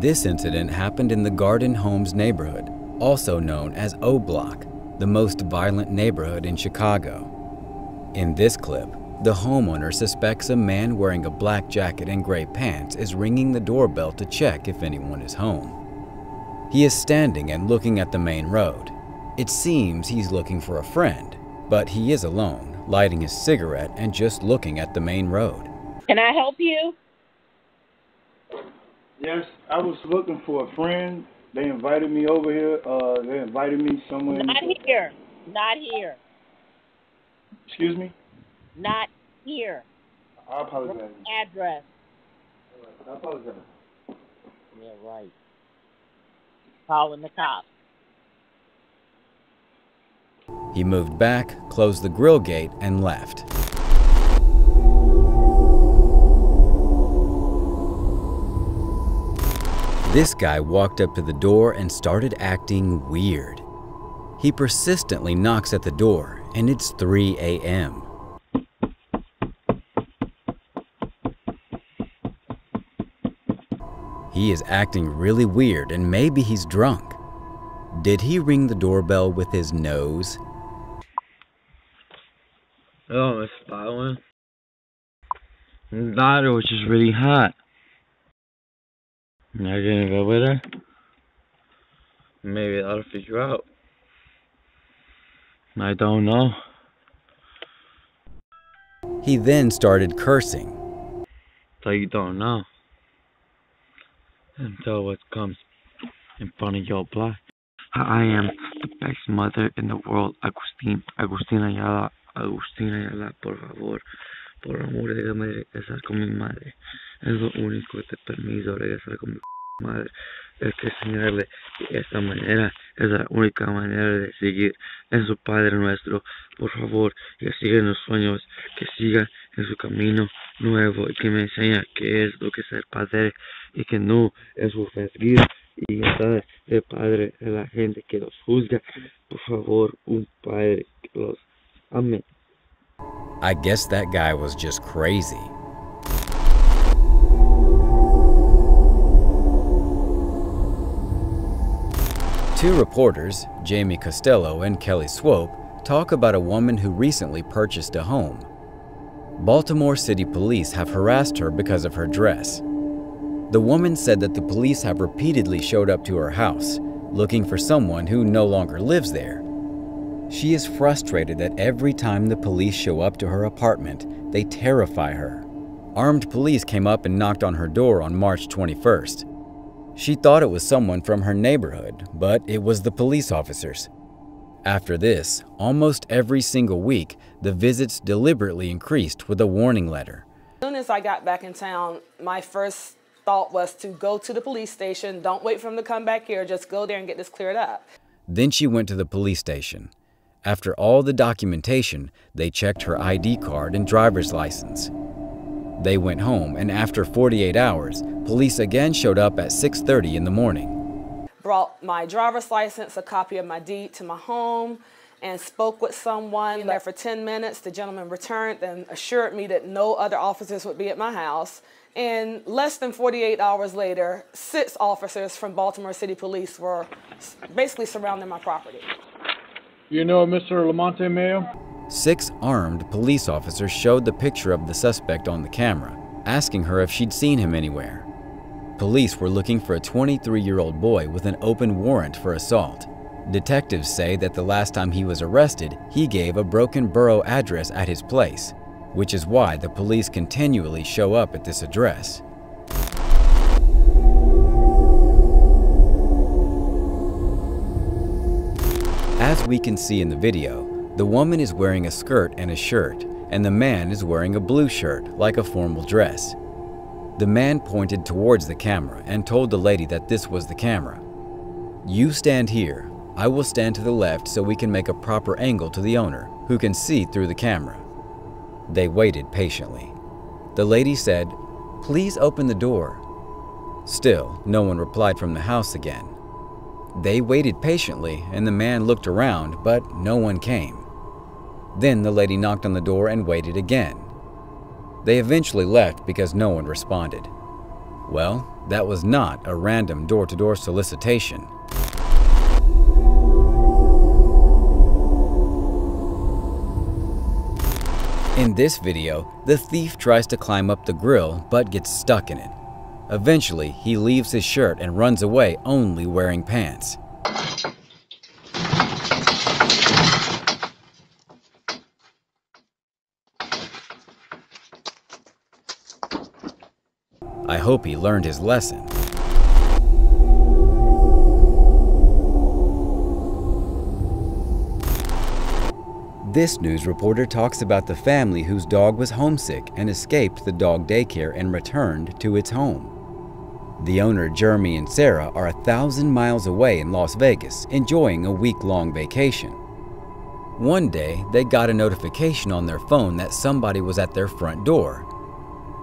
This incident happened in the Garden Homes neighborhood, also known as O Block, the most violent neighborhood in Chicago. In this clip, the homeowner suspects a man wearing a black jacket and gray pants is ringing the doorbell to check if anyone is home. He is standing and looking at the main road. It seems he's looking for a friend, but he is alone, lighting his cigarette and just looking at the main road. Can I help you? Yes, I was looking for a friend. They invited me over here. They invited me somewhere. Not here. Not here. Excuse me? Not here. I apologize. Address. I apologize. Yeah, right. Calling the cops. He moved back, closed the grill gate, and left. This guy walked up to the door and started acting weird. He persistently knocks at the door, and it's 3 a.m. He is acting really weird, and maybe he's drunk. Did he ring the doorbell with his nose? Oh, it's following. That was just really hot. Am I gonna go with her? Maybe that'll figure out. I don't know. He then started cursing. So you don't know until what comes in front of your block. I am the best mother in the world, Agustín. Agustín Ayala, por favor. Por amor, déjame regresar con mi madre. Es lo único que te permito, regresar con mi madre. Es que enseñarle de esta manera es la única manera de seguir en su Padre Nuestro. Por favor, que siga en los sueños, que siga en su camino nuevo y que me enseñe qué es lo que es ser padre y que no es juzgar y estar de padre de la gente que los juzga. Por favor, un padre que los ame. I guess that guy was just crazy. Two reporters, Jamie Costello and Kelly Swope, talk about a woman who recently purchased a home. Baltimore City Police have harassed her because of her dress. The woman said that the police have repeatedly showed up to her house, looking for someone who no longer lives there. She is frustrated that every time the police show up to her apartment, they terrify her. Armed police came up and knocked on her door on March 21st. She thought it was someone from her neighborhood, but it was the police officers. After this, almost every single week, the visits deliberately increased with a warning letter. As soon as I got back in town, my first thought was to go to the police station. Don't wait for them to come back here. Just go there and get this cleared up. Then she went to the police station. After all the documentation, they checked her ID card and driver's license. They went home, and after 48 hours, police again showed up at 6:30 in the morning. Brought my driver's license, a copy of my deed to my home, and spoke with someone there for 10 minutes. The gentleman returned and assured me that no other officers would be at my house. And less than 48 hours later, 6 officers from Baltimore City Police were basically surrounding my property. You know Mr. Lamonte Mayo? 6 armed police officers showed the picture of the suspect on the camera, asking her if she'd seen him anywhere. Police were looking for a 23-year-old boy with an open warrant for assault. Detectives say that the last time he was arrested, he gave a Broken Borough address at his place, which is why the police continually show up at this address. As we can see in the video, the woman is wearing a skirt and a shirt, and the man is wearing a blue shirt, like a formal dress. The man pointed towards the camera and told the lady that this was the camera. "You stand here. I will stand to the left so we can make a proper angle to the owner, who can see through the camera." They waited patiently. The lady said, "Please open the door." Still, no one replied from the house again. They waited patiently, and the man looked around, but no one came. Then the lady knocked on the door and waited again. They eventually left because no one responded. Well, that was not a random door-to-door solicitation. In this video, the thief tries to climb up the grill but gets stuck in it. Eventually, he leaves his shirt and runs away only wearing pants. I hope he learned his lesson. This news reporter talks about the family whose dog was homesick and escaped the dog daycare and returned to its home. The owner, Jeremy and Sarah, are 1,000 miles away in Las Vegas, enjoying a week-long vacation. One day, they got a notification on their phone that somebody was at their front door.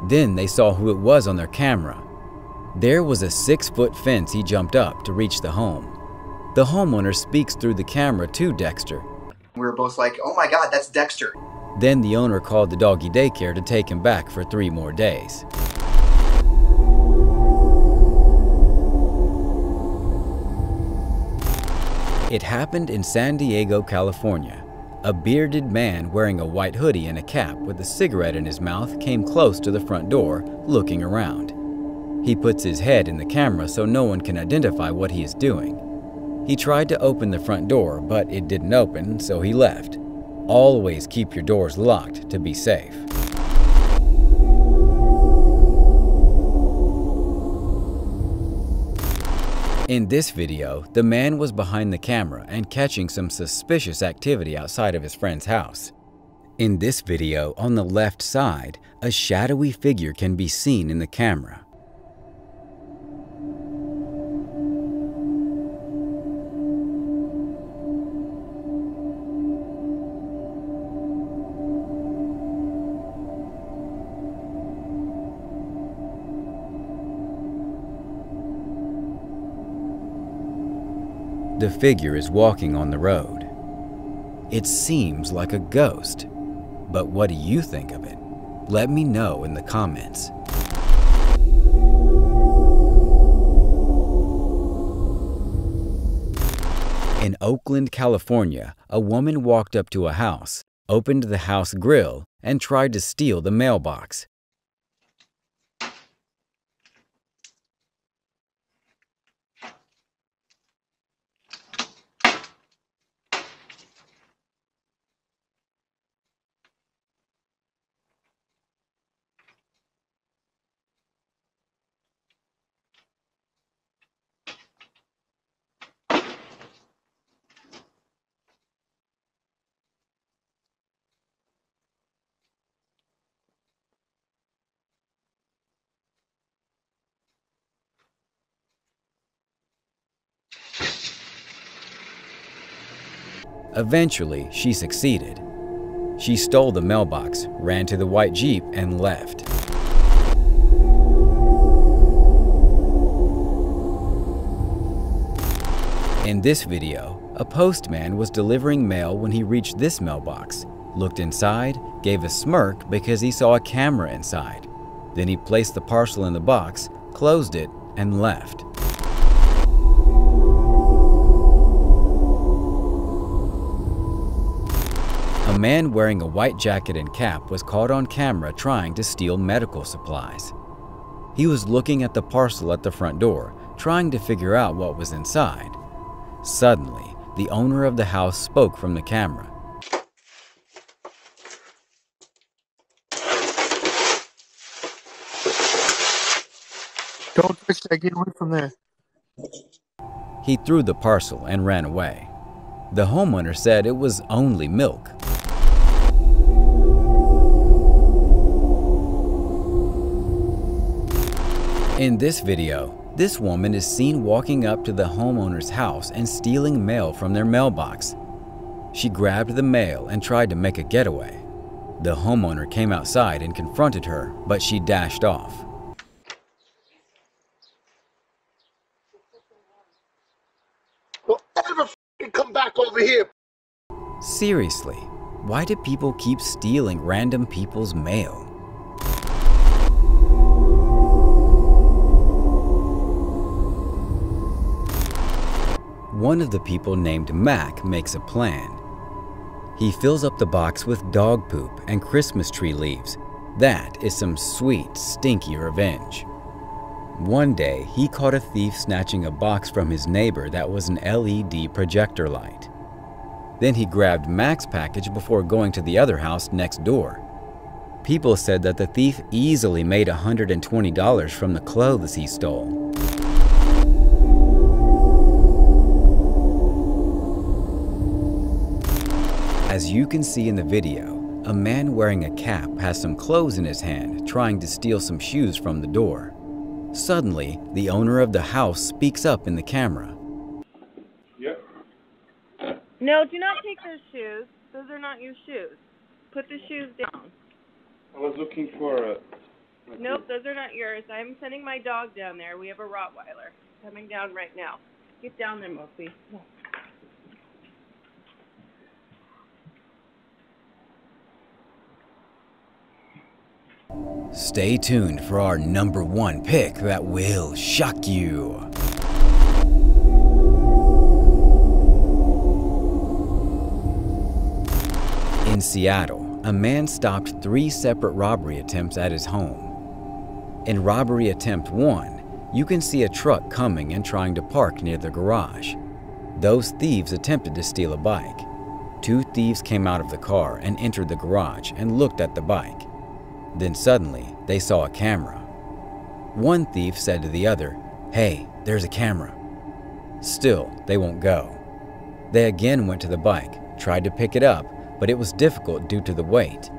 Then they saw who it was on their camera. There was a 6-foot fence he jumped up to reach the home. The homeowner speaks through the camera to Dexter. We were both like, oh my God, that's Dexter. Then the owner called the doggy daycare to take him back for 3 more days. It happened in San Diego, California. A bearded man wearing a white hoodie and a cap with a cigarette in his mouth came close to the front door, looking around. He puts his head in the camera so no one can identify what he is doing. He tried to open the front door, but it didn't open, so he left. Always keep your doors locked to be safe. In this video, the man was behind the camera and catching some suspicious activity outside of his friend's house. In this video, on the left side, a shadowy figure can be seen in the camera. The figure is walking on the road. It seems like a ghost, but what do you think of it? Let me know in the comments. In Oakland, California, a woman walked up to a house, opened the house grill, and tried to steal the mailbox. Eventually, she succeeded. She stole the mailbox, ran to the white Jeep, and left. In this video, a postman was delivering mail when he reached this mailbox, looked inside, gave a smirk because he saw a camera inside. Then he placed the parcel in the box, closed it, and left. A man wearing a white jacket and cap was caught on camera trying to steal medical supplies. He was looking at the parcel at the front door, trying to figure out what was inside. Suddenly, the owner of the house spoke from the camera. Don't touch that, get away from there. He threw the parcel and ran away. The homeowner said it was only milk. In this video, this woman is seen walking up to the homeowner's house and stealing mail from their mailbox. She grabbed the mail and tried to make a getaway. The homeowner came outside and confronted her, but she dashed off. Don't ever come back over here. Seriously, why do people keep stealing random people's mail? One of the people named Mac makes a plan. He fills up the box with dog poop and Christmas tree leaves. That is some sweet, stinky revenge. One day, he caught a thief snatching a box from his neighbor that was an LED projector light. Then he grabbed Mac's package before going to the other house next door. People said that the thief easily made $120 from the clothes he stole. As you can see in the video, a man wearing a cap has some clothes in his hand trying to steal some shoes from the door. Suddenly, the owner of the house speaks up in the camera. Yep. No, do not take those shoes. Those are not your shoes. Put the shoes down. I was looking for a... Nope, those are not yours. I'm sending my dog down there. We have a Rottweiler. Coming down right now. Get down there, Mopey. No. Stay tuned for our #1 pick that will shock you. In Seattle, a man stopped 3 separate robbery attempts at his home. In robbery attempt 1, you can see a truck coming and trying to park near the garage. Those thieves attempted to steal a bike. 2 thieves came out of the car and entered the garage and looked at the bike. Then suddenly, they saw a camera. One thief said to the other, "Hey, there's a camera." Still, they won't go. They again went to the bike, tried to pick it up, but it was difficult due to the weight.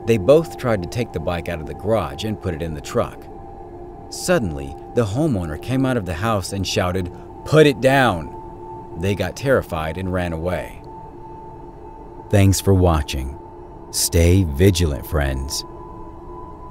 They both tried to take the bike out of the garage and put it in the truck. Suddenly, the homeowner came out of the house and shouted, "Put it down!" They got terrified and ran away. Thanks for watching. Stay vigilant, friends.